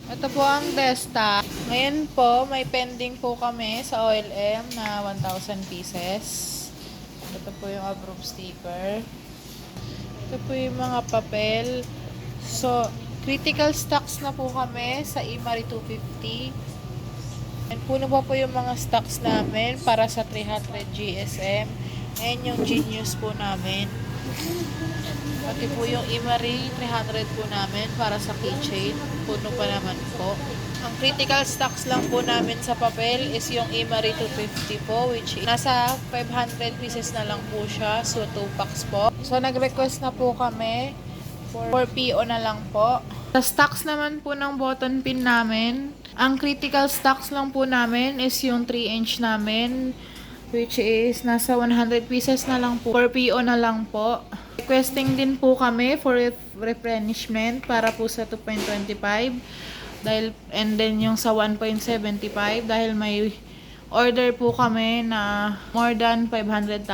Ito po ang desktop. Ngayon po, may pending po kami sa OLM na 1,000 pieces. Ito po yung approve sticker. Ito po yung mga papel. So, critical stocks na po kami sa Imari 250. And puno pa po yung mga stocks namin para sa 300 GSM. And yung Genius po namin. Pati po yung Imari 300 po namin para sa keychain. Puno pa naman po. Ang critical stocks lang po namin sa papel is yung Imari 250 po, which is nasa 500 pieces na lang po siya. So, 2 packs po. So, nag-request na po kami for PO na lang po. Sa stocks naman po ng button pin namin, ang critical stocks lang po namin is yung 3-inch namin, which is nasa 100 pieces na lang po. For PO na lang po. Requesting din po kami for replenishment para po sa 2.25 dahil, and then yung sa 1.75 dahil may order po kami na more than 500,000.